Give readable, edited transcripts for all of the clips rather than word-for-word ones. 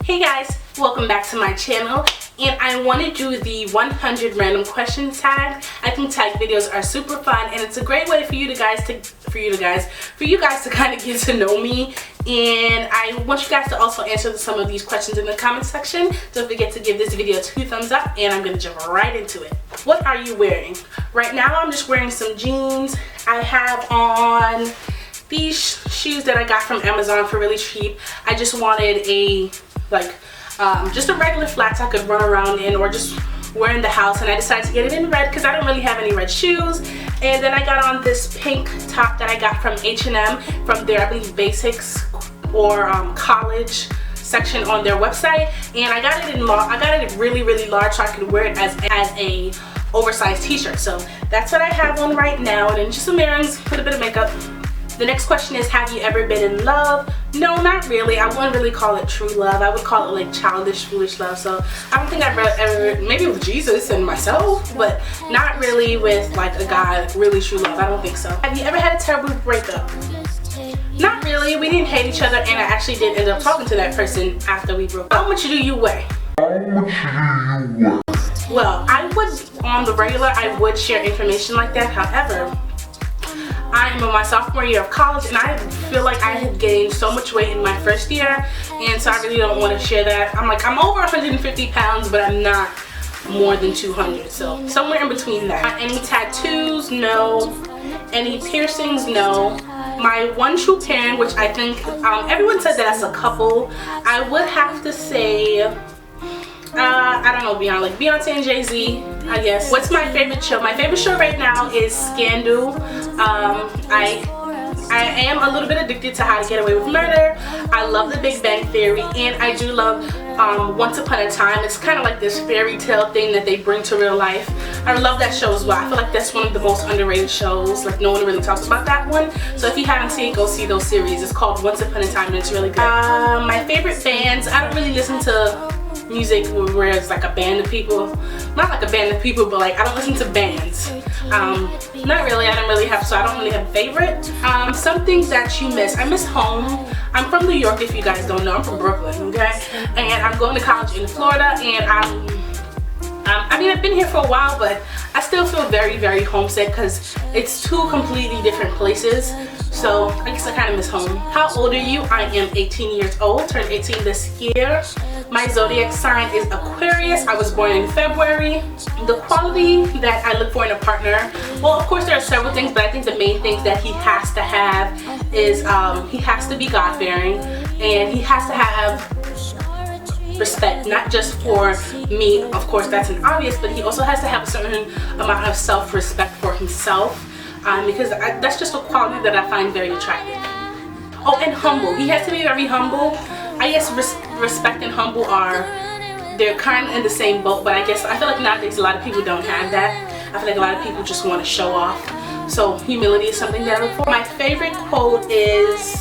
Hey guys, welcome back to my channel, and I want to do the 100 random questions tag. I think tag videos are super fun, and it's a great way for you guys to kind of get to know me. And I want you guys to also answer some of these questions in the comment section. Don't forget to give this video 2 thumbs up, and I'm gonna jump right into it. What are you wearing? Right now I'm just wearing some jeans. I have on these shoes that I got from Amazon for really cheap. I just wanted a just a regular flats I could run around in or just wear in the house, and I decided to get it in red because I don't really have any red shoes. And then I got on this pink top that I got from H&M from their, I believe, basics or college section on their website, and I got it in really large so I could wear it as a oversized t-shirt. So that's what I have on right now, and then just some earrings, put a bit of makeup. The next question is, have you ever been in love? No, not really. I wouldn't really call it true love. I would call it like childish, foolish love. So I don't think I've ever, maybe with Jesus and myself, but not really with like a guy, like really true love. I don't think so. Have you ever had a terrible breakup? Not really. We didn't hate each other, and I actually did end up talking to that person after we broke up. How much do you weigh? Well, I would, on the regular, I would share information like that. However, I am in my sophomore year of college, and I feel like I had gained so much weight in my first year, and so I really don't want to share that. I'm over 150 pounds, but I'm not more than 200, so somewhere in between that. Any tattoos? No. Any piercings? No. My one true parent, which I think everyone says that as a couple, I would have to say, I don't know, Beyonce and Jay-Z, I guess. What's my favorite show? My favorite show right now is Scandal. I am a little bit addicted to How to Get Away with Murder. I love The Big Bang Theory, and I do love Once Upon a Time. It's kind of like this fairy tale thing that they bring to real life. I love that show as well. I feel like that's one of the most underrated shows. Like, no one really talks about that one. So if you haven't seen it, go see those series. It's called Once Upon a Time, and it's really good. My favorite bands, I don't really listen to music where it's like a band of people. Not like a band of people, but like I don't listen to bands. Not really. I don't really have a favorite. Some things that you miss. I miss home. I'm from New York, if you guys don't know. I'm from Brooklyn, okay? And I'm going to college in Florida, and I mean, I've been here for a while, but I still feel very homesick because it's 2 completely different places. So I guess I kind of miss home. How old are you? I am 18 years old, turned 18 this year. My zodiac sign is Aquarius. I was born in February. The quality that I look for in a partner, well, of course there are several things, but I think the main things that he has to have is he has to be God-fearing, and he has to have respect, not just for me, of course that's an obvious, but he also has to have a certain amount of self-respect for himself, because that's just a quality that I find very attractive. Oh, and humble. He has to be very humble. I guess respect and humble they're kind of in the same boat, but I feel like nowadays a lot of people don't have that. I feel like a lot of people just want to show off. So humility is something that I look for. My favorite quote is,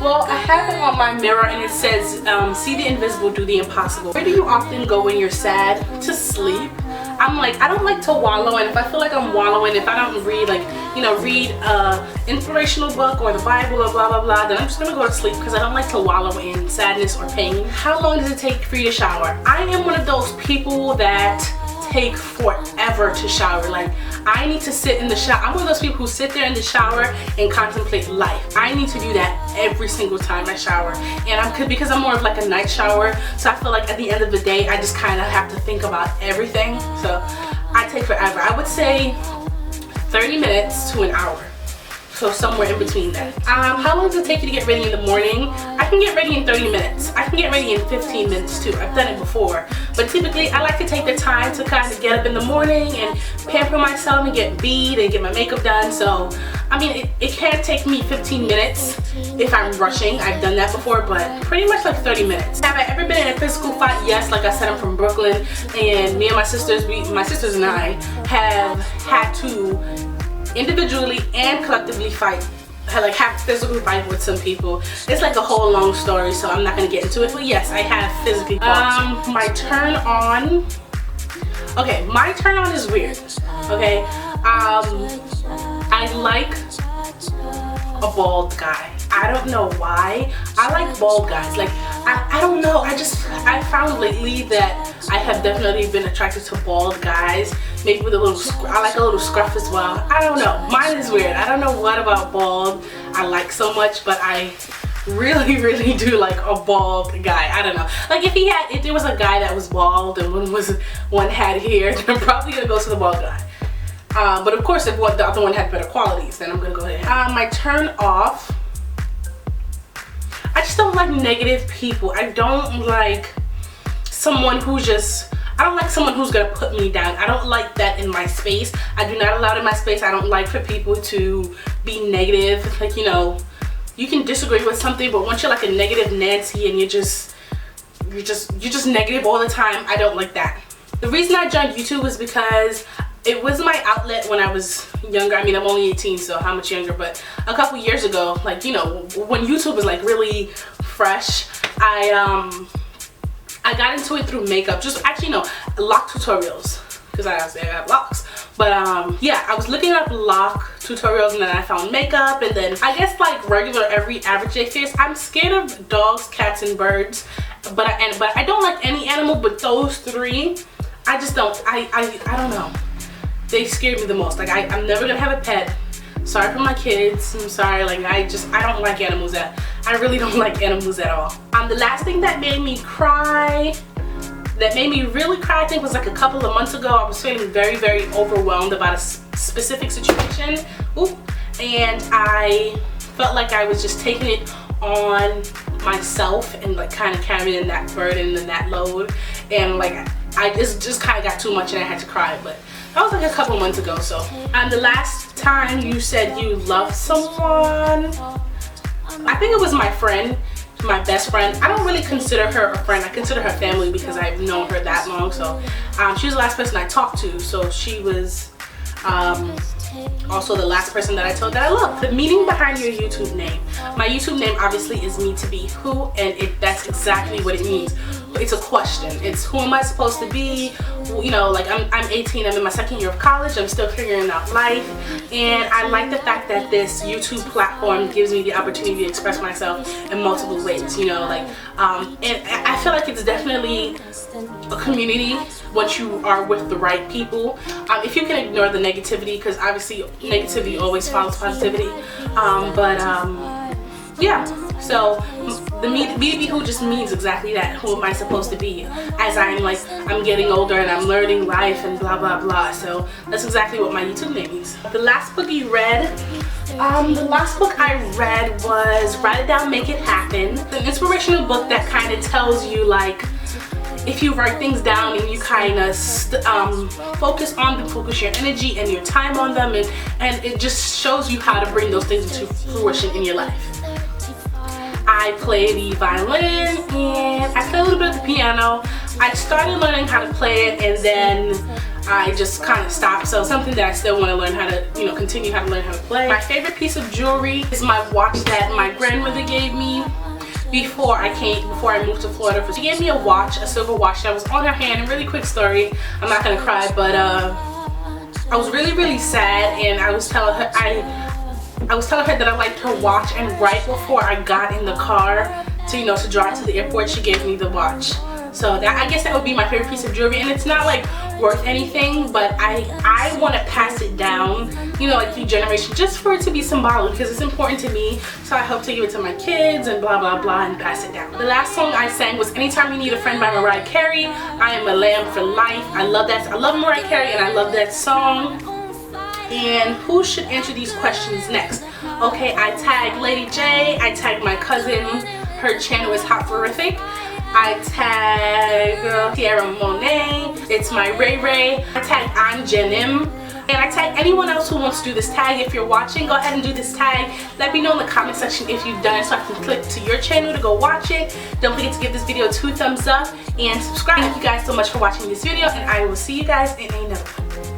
well, I have it on my mirror, and it says, see the invisible, do the impossible. Where do you often go when you're sad? To sleep. I don't like to wallow, and if I feel like I'm wallowing, if I don't read, read a inspirational book or the Bible or blah blah blah, then I'm just gonna go to sleep because I don't like to wallow in sadness or pain. How long does it take for you to shower? I am one of those people that take forever to shower. Like, I need to sit in the shower. I'm one of those people who sit there in the shower and contemplate life. I need to do that every single time I shower, and because I'm more of like a night shower, so I feel like at the end of the day I just kind of have to think about everything. So I take forever. I would say 30 minutes to an hour. So somewhere in between that. How long does it take you to get ready in the morning? I can get ready in 30 minutes. I can get ready in 15 minutes too. I've done it before. But typically I like to take the time to kind of get up in the morning and pamper myself and get bead and get my makeup done. So, I mean, it can take me 15 minutes if I'm rushing. I've done that before, but pretty much like 30 minutes. Have I ever been in a physical fight? Yes, like I said, I'm from Brooklyn, and me and my sisters and I have had to individually and collectively fight, have physical fight with some people. It's like a whole long story, so I'm not gonna get into it, but yes, I have physically fought. My turn on, okay, my turn on is weird, okay? I like a bald guy. I don't know why. I like bald guys. Like, I don't know, I found lately that I have definitely been attracted to bald guys, maybe with a little, I like a little scruff as well. I don't know, mine is weird. I don't know what about bald I like so much, but I really do like a bald guy. I don't know, like if there was a guy that was bald and one had hair, then I'm probably gonna go to the bald guy. But of course, if the other one had better qualities, then I'm gonna go ahead. My turn off, I just don't like negative people. I don't like someone who I don't like someone who's gonna put me down. I don't like that in my space. I do not allow it in my space. I don't like for people to be negative. Like, you know, you can disagree with something, but once you're like a negative Nancy and you're just negative all the time, I don't like that. The reason I joined YouTube was because it was my outlet when I was younger. I mean, I'm only 18, so how much younger, but a couple years ago, like, you know, when YouTube was like really fresh, I got into it through makeup, just actually no, lock tutorials, because I have locks. But yeah, I was looking up lock tutorials and then I found makeup, and then I guess like regular average day face. I'm scared of dogs, cats, and birds, but I don't like any animal, but those three, I just don't, I don't know. They scared me the most. Like I'm never gonna have a pet. Sorry for my kids, I'm sorry, like I don't like animals. I really don't like animals at all. The last thing that made me cry, that made me really cry, I think was like a couple of months ago. I was feeling very overwhelmed about a specific situation. Ooh, and I felt like I was just taking it on myself and like kind of carrying that burden and that load, and like I just kind of got too much and I had to cry. But that was like a couple months ago. So the last time you said you loved someone, I think it was my friend, my best friend. I don't really consider her a friend. I consider her family because I've known her that long. So she was the last person I talked to. So she was also the last person that I told that I love. The meaning behind your YouTube name. My YouTube name obviously is me to be who, and that's exactly what it means. It's a question. It's who am I supposed to be? You know, like I'm 18, I'm in my second year of college, I'm still figuring out life, and I like the fact that this YouTube platform gives me the opportunity to express myself in multiple ways, you know, like and I feel like it's definitely a community once you are with the right people. If you can ignore the negativity, because obviously negativity always follows positivity, yeah, so the me to be who just means exactly that. Who am I supposed to be as I'm getting older and I'm learning life and blah blah blah. So that's exactly what my YouTube name means. The last book you read, the last book I read was Write It Down, Make It Happen. An inspirational book that kind of tells you, like, if you write things down and you kind of focus your energy and your time on them, and it just shows you how to bring those things into fruition in your life. I play the violin and I play a little bit of the piano. I started learning how to play it and then I just kind of stopped. So something that I still want to learn how to, you know, continue how to learn how to play. My favorite piece of jewelry is my watch that my grandmother gave me before I moved to Florida. She gave me a watch, a silver watch that was on her hand. A really quick story. I'm not gonna cry, but I was really sad, and I was telling her that I liked her watch, and right before I got in the car to, you know, to drive to the airport, she gave me the watch. So I guess that would be my favorite piece of jewelry, and it's not like worth anything, but I want to pass it down, you know, like through generations, just for it to be symbolic, because it's important to me. So I hope to give it to my kids and blah blah blah and pass it down. The last song I sang was Anytime You Need a Friend by Mariah Carey. I am a lamb for life. I love that. I love Mariah Carey and I love that song. And who should answer these questions next? Okay, I tagged Lady J, I tagged my cousin, her channel is Hot-Forific. I tag Tierra Monet, it's my Ray Ray. I tag I'm Jenim. And I tag anyone else who wants to do this tag. If you're watching, go ahead and do this tag. Let me know in the comment section if you've done it so I can click to your channel to go watch it. Don't forget to give this video 2 thumbs up and subscribe. Thank you guys so much for watching this video, and I will see you guys in another one.